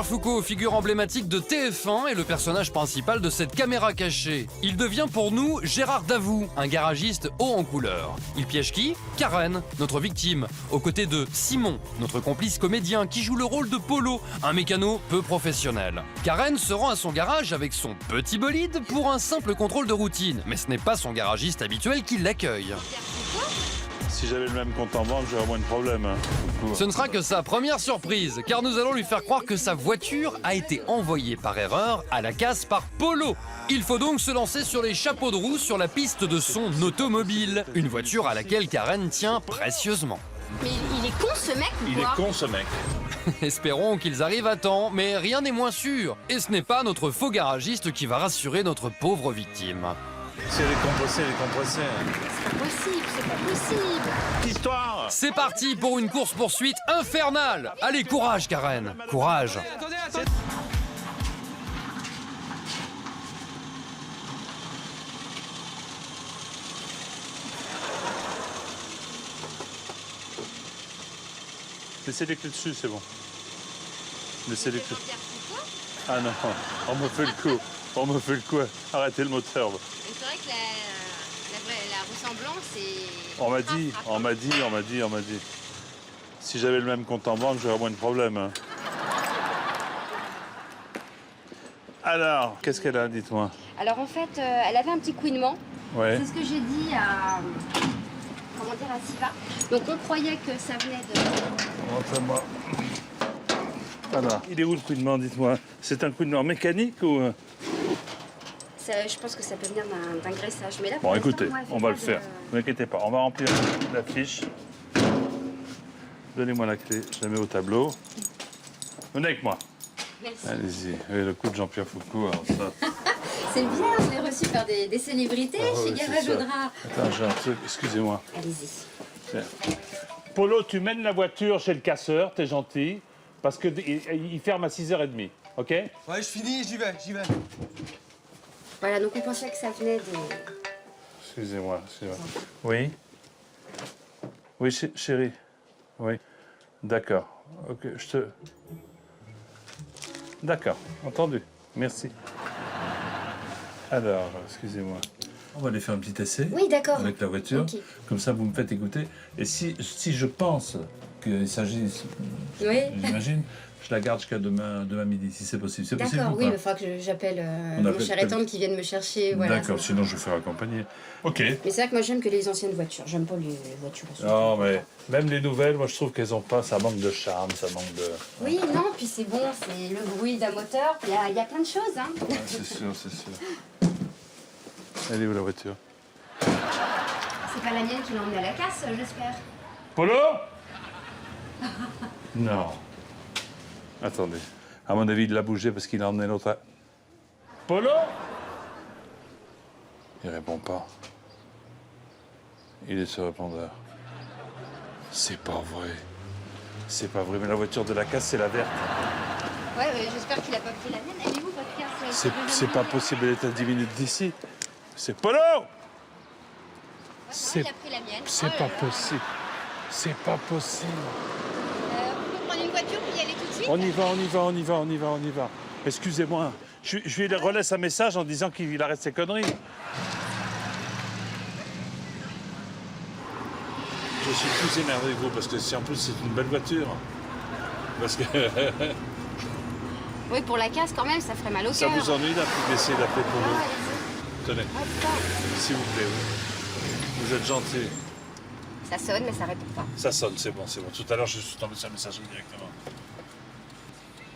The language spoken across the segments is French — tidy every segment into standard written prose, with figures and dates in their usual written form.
Jean-Pierre Foucault, figure emblématique de TF1 et le personnage principal de cette caméra cachée. Il devient pour nous Gérard Davout, un garagiste haut en couleur. Il piège qui? Karen, notre victime, aux côtés de Simon, notre complice comédien qui joue le rôle de Polo, un mécano peu professionnel. Karen se rend à son garage avec son petit bolide pour un simple contrôle de routine, mais ce n'est pas son garagiste habituel qui l'accueille. Si j'avais le même compte en banque, j'aurais moins de problèmes. Hein. Ce ne sera que sa première surprise, car nous allons lui faire croire que sa voiture a été envoyée par erreur à la casse par Polo. Il faut donc se lancer sur les chapeaux de roue sur la piste de son automobile, une voiture à laquelle Karen tient précieusement. Mais il est con ce mec ou Il quoi? est con ce mec. Espérons qu'ils arrivent à temps, mais rien n'est moins sûr. Et ce n'est pas notre faux garagiste qui va rassurer notre pauvre victime. C'est les compressés, les compressés. C'est pas possible, c'est pas possible. Histoire. C'est parti pour une course-poursuite infernale. Allez, courage Karen, courage. Laissez les clés dessus, c'est bon. Laissez les clés. Jean-Pierre Foucault? Ah non, on me fait le coup. On me fait le coup. Arrêtez le moteur. Mais c'est vrai que la ressemblance est... On m'a dit. Si j'avais le même compte en banque, j'aurais moins de problèmes. Hein. Alors, qu'est-ce qu'elle a, dites-moi? Alors en fait, elle avait un petit couinement. Ouais. C'est ce que j'ai dit à... Comment dire, à Siva. Donc on croyait que ça venait de... Montre-moi. Voilà. Il est où le couinement, dites-moi? C'est un couinement mécanique ou... Je pense que ça peut venir d'un graissage. Mais là, Bon, pour écoutez, l'instant, moi, on va le elle fait faire. pas de- Ne vous inquiétez pas, on va remplir la fiche. Donnez-moi la clé, je la mets au tableau. Venez avec moi. Merci. Allez-y. Oui, le coup de Jean-Pierre Foucault, alors ça... C'est bien, je l'ai reçu par des célébrités chez ouais, Garage c'est ça. Audra. Attends, j'ai un truc, excusez-moi. Allez-y. Tiens. Polo, tu mènes la voiture chez le casseur, t'es gentil, parce que il ferme à 6h30, ok? Ouais, je finis, j'y vais. Voilà, donc on pensait que ça venait de... Excusez-moi. Oui? Oui, chérie. Oui. D'accord. Ok, je te... D'accord, entendu. Merci. Alors, excusez-moi. On va aller faire un petit essai. Oui, d'accord. Avec la voiture. Ok. Comme ça, vous me faites écouter. Et si je pense qu'il s'agit, Oui. j'imagine, je la garde jusqu'à demain midi, si c'est possible. C'est possible D'accord, ou oui, pas? il faudra que j'appelle On mon appelle- cher et tante qui viennent me chercher. Voilà, D'accord, ça. sinon je vais faire accompagner. Ok. Mais c'est vrai que moi j'aime que les anciennes voitures. J'aime pas les voitures. Non, mais même les nouvelles, moi je trouve qu'elles ont pas, ça manque de charme, ça manque de... Oui, non, puis c'est bon, c'est le bruit d'un moteur. Il y a plein de choses, hein. Ouais, c'est sûr, c'est sûr. Elle est où la voiture? C'est pas la mienne qui l'a emmené à la casse, j'espère. Polo? Non. Attendez. À mon avis, il l'a bougé parce qu'il a emmené l'autre à... Polo? Il répond pas. Il est sur répondeur. C'est pas vrai. C'est pas vrai, mais la voiture de la casse, c'est la verte. Ouais, j'espère qu'il a pas pris la mienne. Elle est où votre casse? C'est pas possible, elle est à 10 minutes d'ici. C'est Polo! Il a pris la mienne. C'est Oh là pas là. possible. C'est pas possible. On peut prendre une voiture puis y aller tout de suite? On y va. Excusez-moi, je lui relaisse un message en disant qu'il arrête ses conneries. Je suis plus énervé que vous parce que si en plus c'est une belle voiture. Parce que Oui, pour la casse quand même, ça ferait mal au ça cœur. vous ennuie d'essayer d'appeler pour Ah, vous. allez-y. Tenez, Ah, putain. s'il vous plaît. Vous êtes gentil. Ça sonne, mais ça répond pas. Ça sonne, c'est bon. Tout à l'heure, je suis tombé sur un message directement.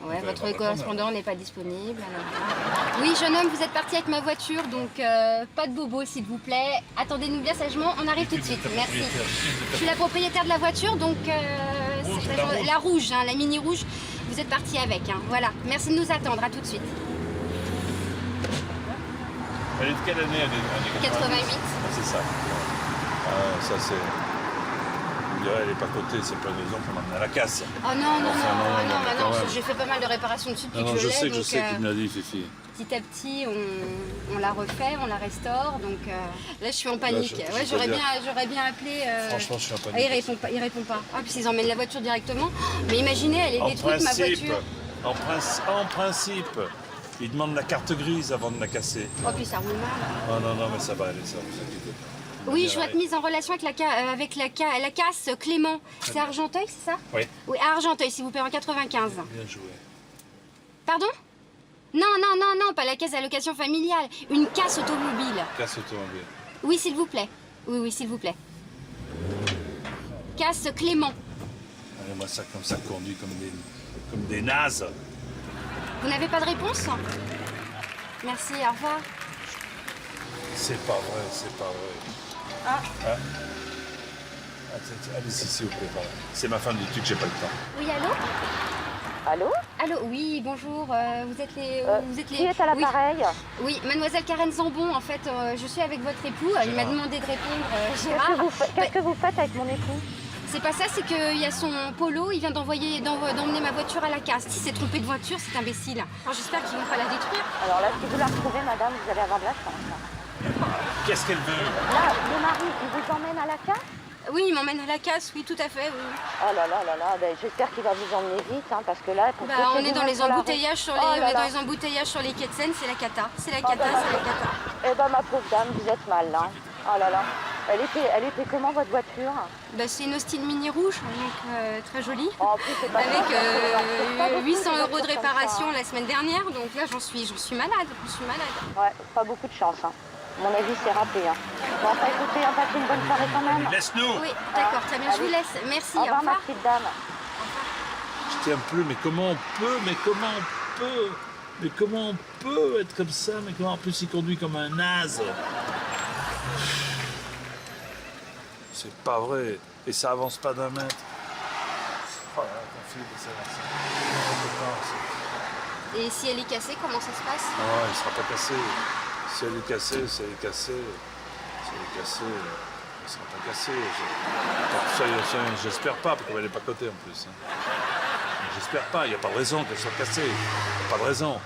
Ouais, peut votre répondre, correspondant n'est pas disponible. Alors... Oui, jeune homme, vous êtes parti avec ma voiture, donc pas de bobo, s'il vous plaît. Attendez-nous bien sagement, on arrive tout de suite. Merci. Je suis la propriétaire de la voiture, donc c'est la rouge, hein, la mini rouge. Vous êtes parti avec, hein. Voilà. Merci de nous attendre, à tout de suite. Elle est de quelle année? Elle est 88. Ah, c'est ça. Ah, ça c'est... Vous direz, elle n'est pas cotée, c'est pas une raison qu'on l'emmène à la casse. Oh non, non, Enfin, non, non, quand même. j'ai fait pas mal de réparations dessus depuis Non, que je l'ai, sais, donc, qu'il me l'a dit, Fifi. petit à petit, on la refait, on la restaure, donc là je suis en panique. je Ouais, peux dire- j'aurais bien appelé. Franchement, je suis en panique. Ah, il répond pas. Ah, puis ils emmènent la voiture directement. Mais imaginez, elle est En détruite, ma principe, voiture. En principe. Il demande la carte grise avant de la casser. Oh, puis ça roule mal. Oh non, mais ça va aller, ça, vous inquiétez pas. Oui, je dois être mise en relation avec la casse Clément. C'est à Argenteuil, c'est ça? Oui. Oui, à Argenteuil, s'il vous plaît, en 95. Bien joué. Pardon? Non, pas la caisse d'allocation familiale. Une casse automobile. Casse automobile. Oui, s'il vous plaît. Oui, s'il vous plaît. Casse Clément. Allez, moi, ça comme ça conduit comme des nazes. Vous n'avez pas de réponse? Merci, au revoir. C'est pas vrai. Ah. Hein? Allez-y, s'il vous plaît, voilà. C'est ma femme du truc, j'ai pas le temps. Oui, allô? Allô? Allô, oui, bonjour. Vous êtes les... Qui est à l'appareil? Oui, mademoiselle Karen Zambon, en fait, je suis avec votre époux. Il m'a demandé de répondre, Gérard. Qu'est-ce que vous faites avec mon époux? C'est pas ça, c'est qu'il y a son polo, il vient d'emmener ma voiture à la casse. Il s'est trompé de voiture, c'est imbécile. Alors j'espère qu'ils vont pas la détruire. Alors là, si vous la retrouvez, madame, vous allez avoir de la chance. Qu'est-ce qu'elle veut? Là, le mari, il vous emmène à la casse? Oui, il m'emmène à la casse, oui, tout à fait. Oui. Oh là là là là, ben, j'espère qu'il va vous emmener vite, hein, parce que là... Pour on est dans les embouteillages sur les quais de Seine, c'est la cata. C'est la cata, c'est la cata. Eh ben, ma pauvre dame, vous êtes mal, là. Oh là là. Elle était comment, votre voiture? C'est une Austin Mini rouge, donc très jolie. Oh, en plus, c'est pas Avec 800 € de réparation la semaine dernière, donc là j'en suis malade, Ouais, pas beaucoup de chance, hein. À mon avis, c'est râpé, hein. Bon, enfin, écoutez, passez une bonne soirée quand même. Laisse-nous! Oui, d'accord, très bien, je vous laisse. Merci, Au revoir, ma revoir. petite dame. Je tiens plus, mais comment on peut être comme ça? Mais comment en plus il conduit comme un naze? C'est pas vrai. Et ça avance pas d'un mètre. Oh là là, ton fil, ça avance. Et si elle est cassée, comment ça se passe? Non, il sera pas cassé. Si elle est cassée, elle sera pas cassée. J'espère pas, parce qu'elle n'est pas cotée en plus. Hein. J'espère pas, il n'y a pas de raison qu'elle soit cassée. Il n'y a pas de raison.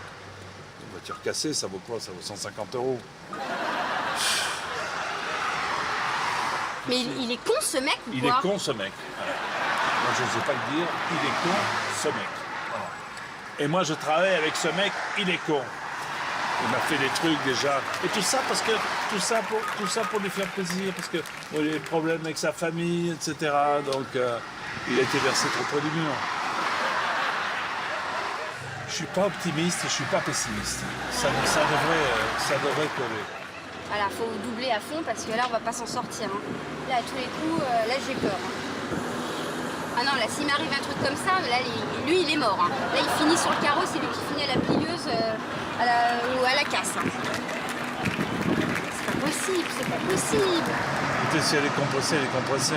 Une voiture cassée, ça vaut quoi? Ça vaut 150 €. Mais il est con ce mec ou quoi? Il est con ce mec. Voilà. Moi je n'osais pas le dire, il est con ce mec. Voilà. Et moi je travaille avec ce mec, il est con. Il m'a fait des trucs déjà. Et tout ça parce que tout ça pour lui faire plaisir, parce que il a des problèmes avec sa famille, etc. Donc il a été versé trop près du mur. Je suis pas optimiste, je suis pas pessimiste. Ça devrait coller. Voilà, faut doubler à fond parce que là on va pas s'en sortir. Hein. Là à tous les coups, là j'ai peur. Hein. Ah non, là s'il m'arrive un truc comme ça, là lui il est mort. Hein. Là il finit sur le carreau, c'est lui qui finit à la plieuse ou à la casse. Hein. C'est pas possible, c'est pas possible. Écoutez, si elle est compressée, elle est compressée.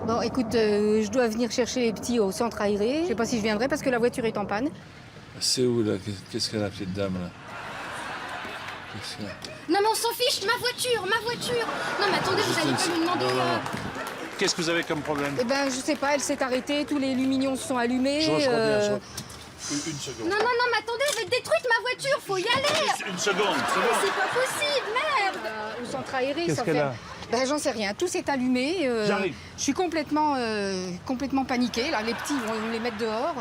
Bon, écoute, je dois venir chercher les petits au centre aéré. Je sais pas si je viendrai parce que la voiture est en panne. C'est où là? Qu'est-ce qu'elle a, la petite dame là? Non mais on s'en fiche, ma voiture. Non mais attendez, vous allez pas lui demander... Non. Qu'est-ce que vous avez comme problème? Eh ben, je sais pas, elle s'est arrêtée, tous les lumignons se sont allumés. Je reviens. Une seconde. Non mais attendez, elle va être détruite ma voiture, faut y aller. Une seconde. C'est pas possible, merde. Au centre aéré, Qu'est-ce ça qu'elle fait... a? Ben, j'en sais rien, tout s'est allumé. J'arrive. Je suis complètement paniquée, là, les petits, on les mettre dehors.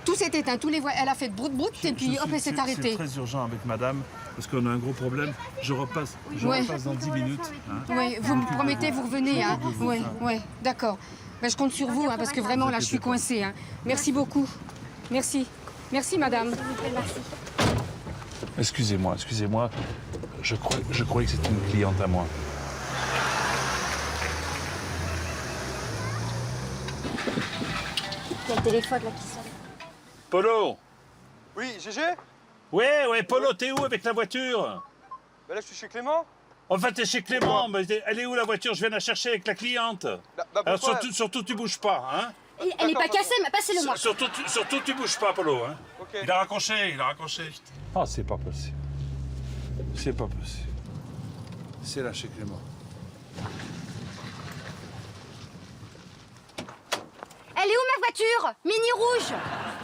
Tout s'est éteint, elle a fait de brout et puis hop, elle s'est arrêtée. C'est très urgent avec madame, parce qu'on a un gros problème. Je repasse dans 10 minutes. Hein. Oui, vous me promettez, vous revenez. Hein. Oui, d'accord. Ben, je compte sur vous, hein, parce que vraiment, là, je suis coincée. Hein. Merci beaucoup. Merci, madame. Excusez-moi. Je croyais que c'était une cliente à moi. Il y a le téléphone là qui sonne. Polo! Oui, GG? Ouais, Polo, t'es où avec la voiture? Là, je suis chez Clément. Enfin, t'es chez Clément, mais elle est où la voiture? Je viens la chercher avec la cliente. Alors surtout, tu bouges pas, hein? Elle est pas cassée, mais passez-le moi. Surtout, tu bouges pas, Polo, hein? Ok. Il a raccroché. Oh, c'est pas possible. C'est là chez Clément. Elle est où ma voiture? Mini rouge.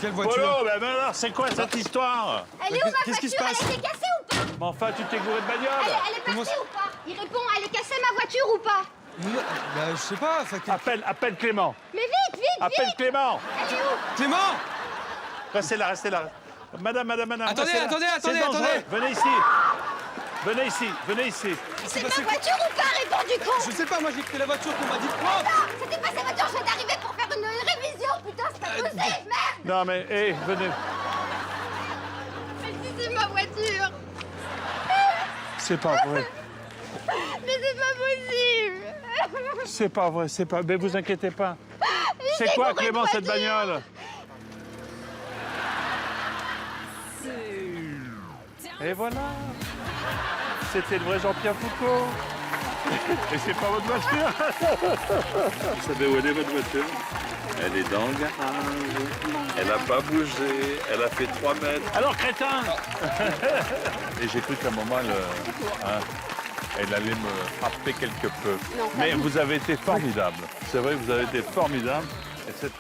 Quelle voiture? Polo, ben alors, c'est quoi cette histoire? Elle est où ma qu'est-ce qui se voiture? passe? Elle était cassée ou pas? Mais enfin, tu t'es gouré de bagnole? Elle est partie ou pas? Il répond, elle est cassée ma voiture ou pas? Non, bah, je sais pas. Enfin, Appelle Clément. Mais vite, vite, Appelle vite. Clément. Elle est où? Clément! Restez là. Madame. Attendez, restez là. attendez, C'est attendez, dangereux. attendez. Venez ici. C'est ma voiture ou pas? Réponds du con. Je sais pas, moi j'ai pris la voiture qu'on m'a dit de prendre. Non, c'était pas sa voiture, je viens d'arriver pour faire une révision. Putain, c'est pas possible, merde. Non mais, venez. Mais si c'est ma voiture. C'est pas vrai. Mais c'est pas possible. C'est pas. Mais vous inquiétez pas. C'est quoi, Clément, cette bagnole? Et voilà. C'était le vrai Jean-Pierre Foucault. Et c'est pas votre voiture. Vous savez où elle est, votre voiture? Elle est dans le garage. Elle n'a pas bougé. Elle a fait 3 mètres. Alors, crétin. Et j'ai cru qu'à un moment, elle allait me frapper quelque peu. Mais vous avez été formidable. C'est vrai, vous avez été formidable. Et c'est très